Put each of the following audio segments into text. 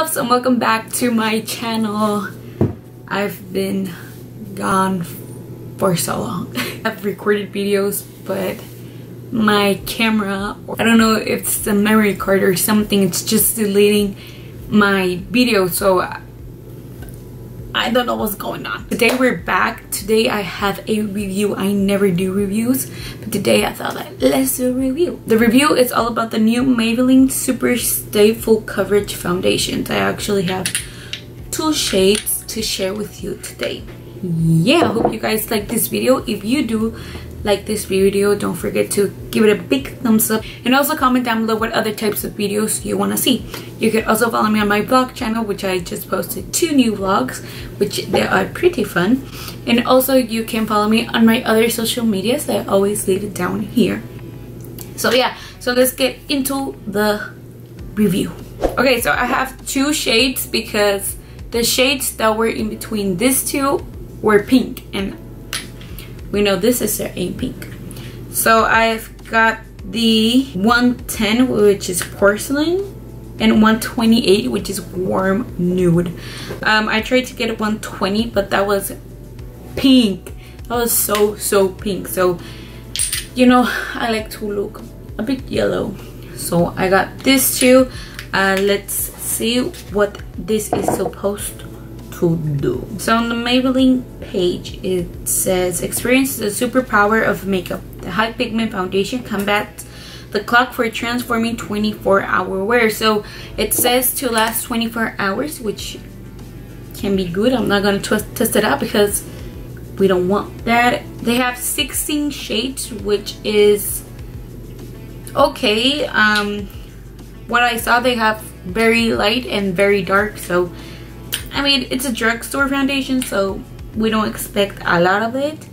loves, and welcome back to my channel. I've been gone for so long. I've recorded videos, but my camera, I don't know if it's the memory card or something, it's just deleting my video, so I don't know what's going on. Today we're back. Today I have a review. I never do reviews, but today I thought like, let's do a review. The review is all about the new Maybelline Superstay Full Coverage Foundations. I actually have 2 shades to share with you today. Yeah, I hope you guys like this video. If you do like this video, don't forget to give it a big thumbs up, and also comment down below what other types of videos you want to see. You can also follow me on my vlog channel, which I just posted 2 new vlogs, which they are pretty fun. And also you can follow me on my other social medias. I always leave it down here. So yeah, so let's get into the review. Okay, so I have 2 shades because the shades that were in between these 2 were pink, and we know this is a pink. So I've got the 110, which is porcelain, and 128, which is warm nude. I tried to get a 120, but that was pink. That was so pink. So you know, I like to look a bit yellow, so I got this 2. Let's see what this is supposed to do. So on the Maybelline page it says, experience the superpower of makeup. The high pigment foundation combats the clock for transforming 24-hour wear. So it says to last 24 hours, which can be good. I'm not gonna test it out because we don't want that. They have 16 shades, which is okay. What I saw, they have very light and very dark, so I mean, it's a drugstore foundation, so we don't expect a lot of it.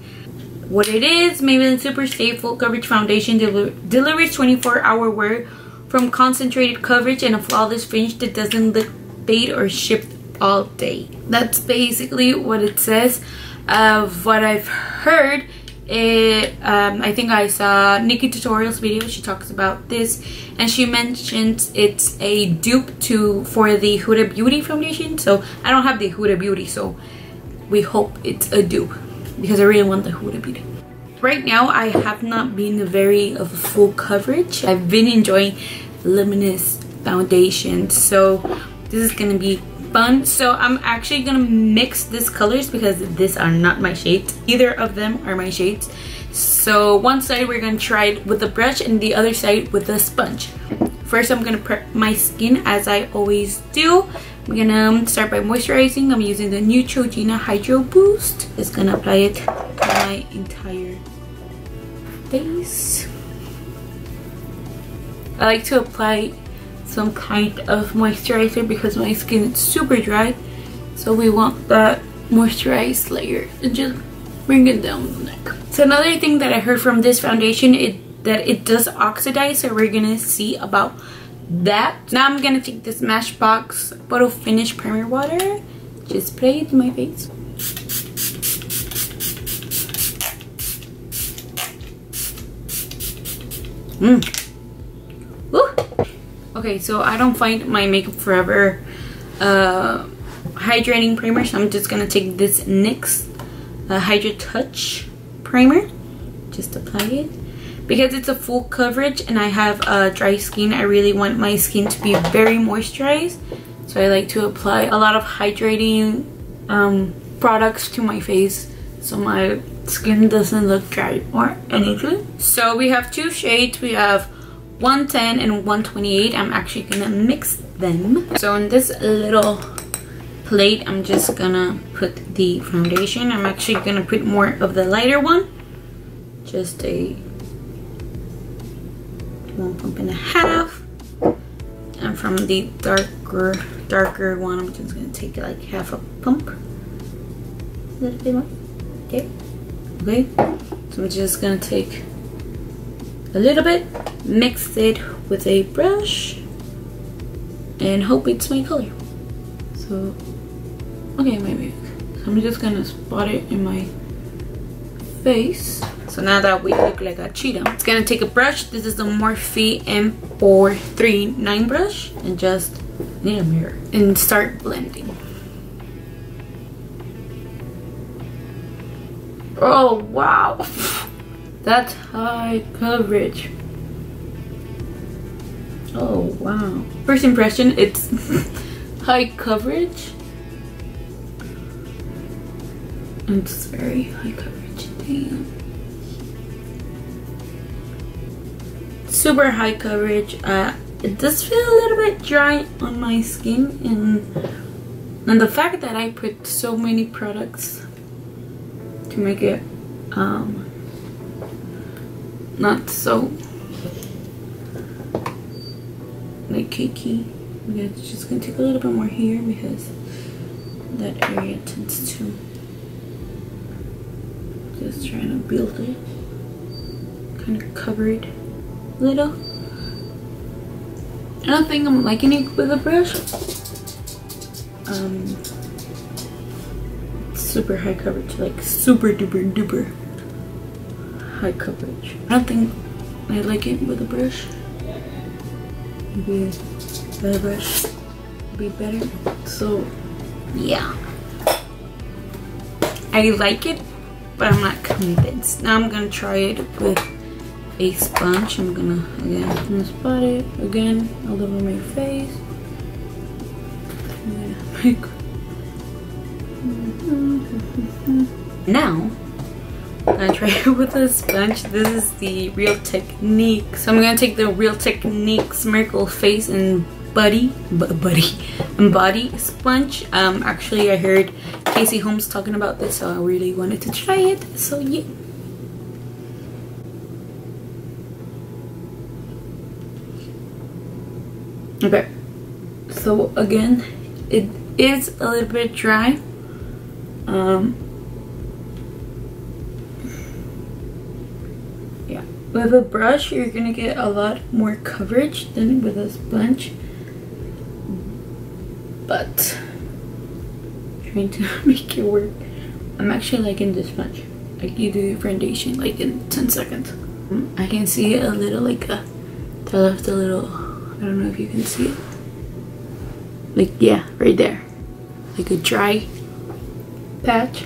What it is, Maybelline Superstay Full Coverage Foundation delivers 24-hour wear from concentrated coverage and a flawless finish that doesn't look fade or shift all day. That's basically what it says. What I've heard, I think I saw Nikki Tutorial's video. She talks about this, and she mentions it's a dupe for the Huda Beauty foundation. So I don't have the Huda Beauty, so we hope it's a dupe because I really want the Huda Beauty. Right now I have not been very of full coverage. I've been enjoying luminous foundation, so this is gonna be fun. So I'm actually gonna mix these colors because these are not my shades. Either of them are my shades. So one side we're gonna try it with the brush and the other side with the sponge. First I'm gonna prep my skin as I always do. I'm gonna start by moisturizing. I'm using the Neutrogena Hydro Boost. Just gonna apply it to my entire face. I like to apply some kind of moisturizer because my skin is super dry, so we want that moisturized layer and just bring it down the neck. So another thing that I heard from this foundation is that it does oxidize, so we're gonna see about that. Now I'm gonna take this Smashbox Photo Finish Primer Water, just spray it in my face. Woo! Okay, so I don't find my Makeup Forever hydrating primer, so I'm just gonna take this NYX Hydra Touch primer, just apply it. Because it's a full coverage and I have dry skin, I really want my skin to be very moisturized, so I like to apply a lot of hydrating products to my face so my skin doesn't look dry or anything. So we have 2 shades. We have 110 and 128. I'm actually gonna mix them. So in this little plate I'm just gonna put the foundation. I'm actually gonna put more of the lighter one, just a 1.5 pumps, and from the darker one I'm just gonna take like half a pump, a little bit more. Okay, so I'm just gonna take a little bit, mix it with a brush, and hope it's my color. So okay, maybe. So I'm just gonna spot it in my face. So now that we look like a cheetah, it's gonna take a brush. This is the Morphe M439 brush, and just need a mirror, and start blending. Oh wow, that's high coverage. Oh wow. First impression, it's high coverage. It's very high coverage. Damn. Super high coverage. It does feel a little bit dry on my skin, and the fact that I put so many products to make it not so like cakey. Yeah, it's just gonna take a little bit more here because that area tends to just trying to build it, kind of cover it a little. I don't think I'm liking it with a brush. Super high coverage, like super duper duper high coverage. I don't think I like it with a brush. Maybe the brush would be better. So yeah, I like it, but I'm not convinced. Now I'm gonna try it with a sponge. I'm gonna spot it again all over my face. Now I'm gonna try it with a sponge. This is the Real Technique. So I'm gonna take the Real Technique's Miracle Face and Body sponge. Actually, I heard Casey Holmes talking about this, so I really wanted to try it. So yeah. Okay, so again, it is a little bit dry. Yeah, with a brush you're gonna get a lot more coverage than with a sponge, but trying to make it work. I'm actually liking this sponge. Like, you do your foundation like in 10 seconds. I can see a little, like a left a little, I don't know if you can see it, like, yeah, right there, like a dry patch.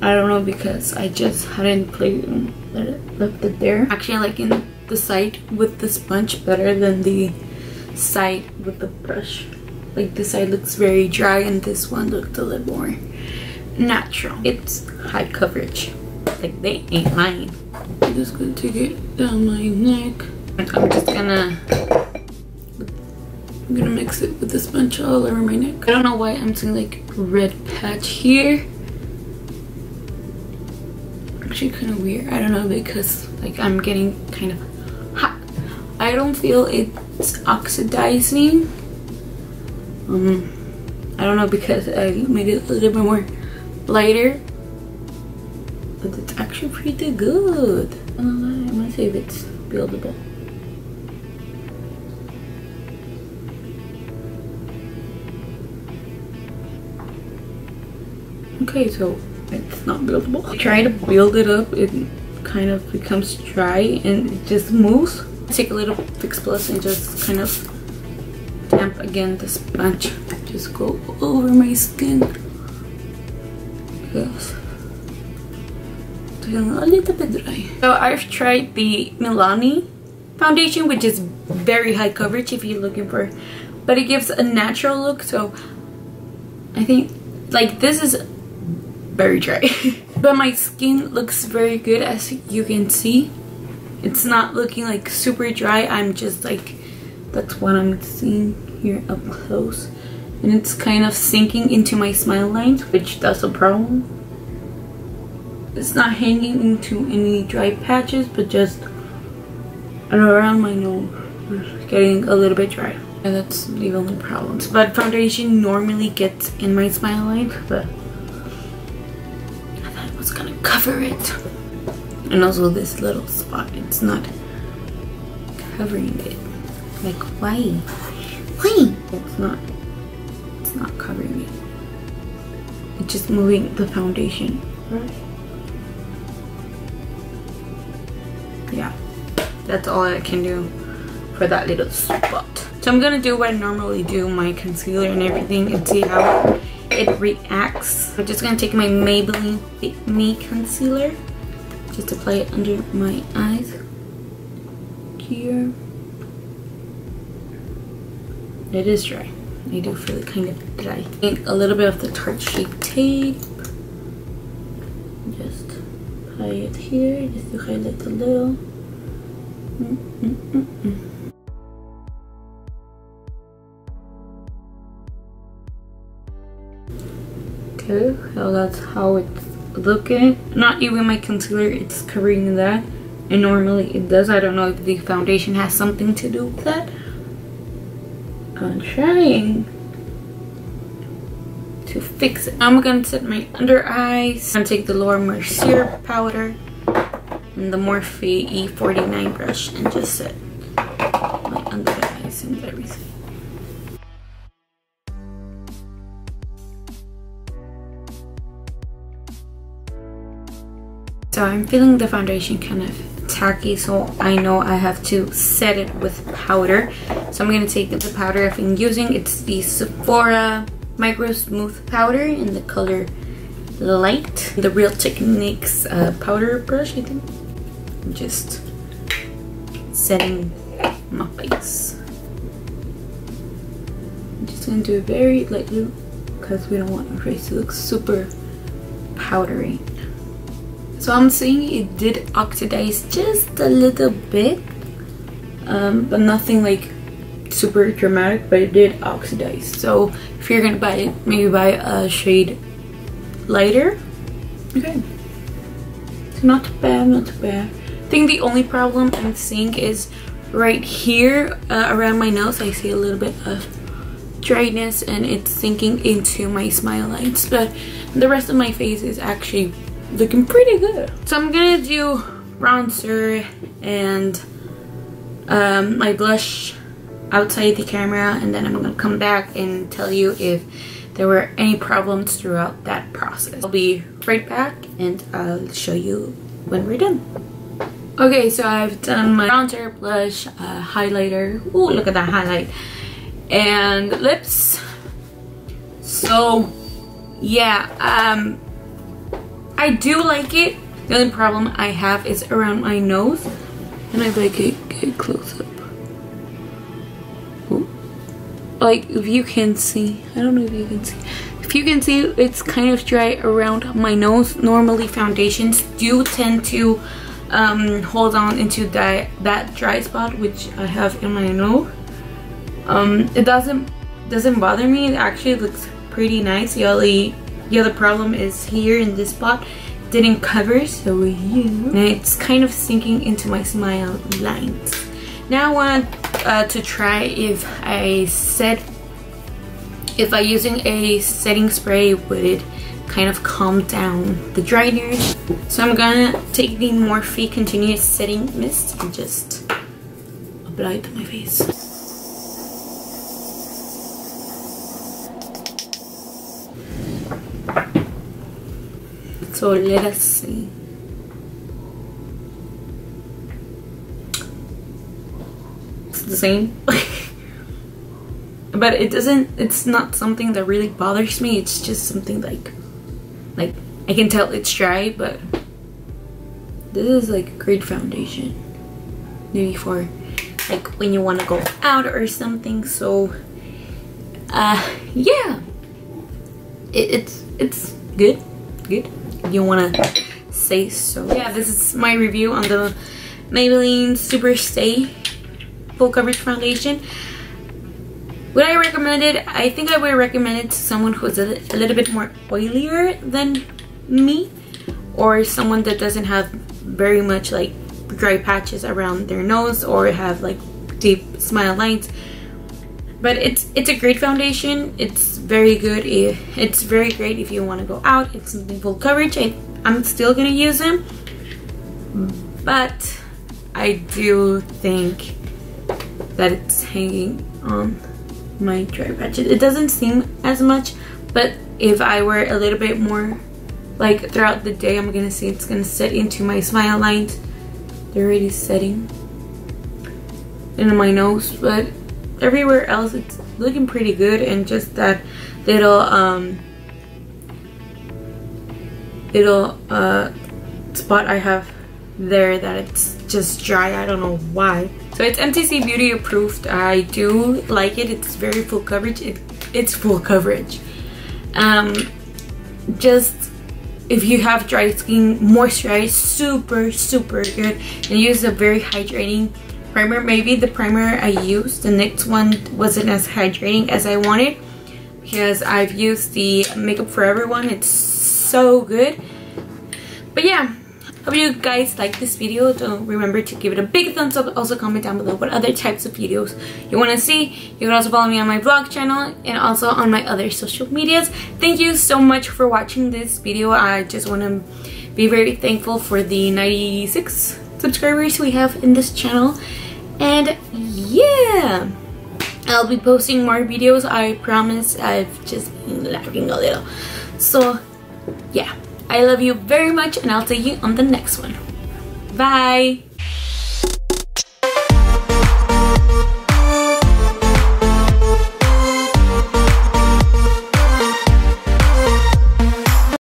I don't know, because I just hadn't played and left it there. Actually, I like in the side with the sponge better than the side with the brush. Like, this side looks very dry and this one looked a little more natural. It's high coverage, like they ain't lying. I'm just gonna take it down my neck. I'm just gonna mix it with the sponge all over my neck. I don't know why I'm seeing like red patch here. Actually kind of weird. I don't know, because like I'm getting kind of hot. I don't feel it's oxidizing. I don't know, because I made it a little bit more lighter, but it's actually pretty good. I'm gonna see if it's buildable. Okay, so it's not buildable. I try to build it up, it kind of becomes dry and it just moves. Take a little Fix Plus and just kind of damp again the sponge. Just go over my skin. Yes. It's a little bit dry. So I've tried the Milani foundation, which is very high coverage if you're looking for, but it gives a natural look. So I think like this is very dry, but my skin looks very good, as you can see. It's not looking like super dry. I'm just like, that's what I'm seeing here up close, and it's kind of sinking into my smile lines, which that's a problem. It's not hanging into any dry patches, but just around my nose, getting a little bit dry, and that's the only problems. But foundation normally gets in my smile lines, but I thought it was gonna cover it. And also this little spot, it's not covering it. Like, why? Why? It's not covering it. It's just moving the foundation, right? Yeah, that's all I can do for that little spot. So I'm gonna do what I normally do, my concealer and everything, and see how it reacts. I'm just gonna take my Maybelline Fit Me concealer, just apply it under my eyes here. It is dry. I do feel it kind of dry. And a little bit of the Tarte Shape Tape. Just apply it here, just to highlight a little. Okay, so that's how it's looking. Not even my concealer, it's covering that. And normally it does. I don't know if the foundation has something to do with that. I'm trying to fix it. I'm gonna set my under eyes. I'm gonna take the Laura Mercier powder and the Morphe E49 brush and just set my under eyes and everything. So I'm feeling the foundation kind of tacky, so I know I have to set it with powder. So I'm going to take the powder I've been using. It's the Sephora Micro Smooth powder in the color Light. The Real Techniques powder brush, I think. I'm just setting my face. I'm just going to do it very lightly because we don't want our face to look super powdery. So I'm seeing it did oxidize just a little bit, but nothing like super dramatic, but it did oxidize. So if you're gonna buy it, maybe buy a shade lighter. Okay, so not too bad, not too bad. I think the only problem I'm seeing is right here around my nose. I see a little bit of dryness and it's sinking into my smile lines, but the rest of my face is actually looking pretty good. So I'm gonna do bronzer and my blush outside the camera, and then I'm gonna come back and tell you if there were any problems throughout that process. I'll be right back and I'll show you when we're done. Okay, so I've done my bronzer, blush, highlighter. Ooh, look at that highlight. And lips. So yeah, I do like it. The only problem I have is around my nose, and I like it get close up. Ooh. Like if you can see, I don't know if you can see. If you can see, it's kind of dry around my nose. Normally foundations do tend to hold on into that dry spot, which I have in my nose. It doesn't bother me. It actually looks pretty nice. The other problem is here in this spot, didn't cover, so and it's kind of sinking into my smile lines. Now I want to try if by using a setting spray would it kind of calm down the dryness. So I'm gonna take the Morphe Continuous Setting Mist and just apply it to my face. So let us see. It's the same. But it's not something that really bothers me. It's just something like I can tell it's dry, but this is like a great foundation. Maybe for like when you want to go out or something. So yeah. It's good. You want to say so. Yeah, this is my review on the Maybelline Superstay Full Coverage Foundation. Would I recommend it? I think I would recommend it to someone who's a little bit more oilier than me, or someone that doesn't have very much like dry patches around their nose or have like deep smile lines. But it's a great foundation. It's very good. It's very great if you want to go out. It's something full coverage. I'm still gonna use them, but I do think that it's hanging on my dry patches. It doesn't seem as much, but if I were a little bit more like throughout the day, I'm gonna see it's gonna set into my smile lines. They're already setting into my nose, but everywhere else it's looking pretty good, and just that little spot I have there that it's just dry. I don't know why. So it's MTZBeauty approved. I do like it. It's very full coverage. It's full coverage. Just if you have dry skin, moisturize, super good, and use a very hydrating primer. Maybe the primer I used, the next one, wasn't as hydrating as I wanted, because I've used the Makeup Forever one. It's so good. But yeah, hope you guys like this video. Don't remember to give it a big thumbs up. Also comment down below what other types of videos you want to see. You can also follow me on my vlog channel and also on my other social medias. Thank you so much for watching this video. I just want to be very thankful for the 96 subscribers we have in this channel. And yeah, I'll be posting more videos, I promise. I've just been lagging a little. So yeah, I love you very much, and I'll see you on the next one. Bye!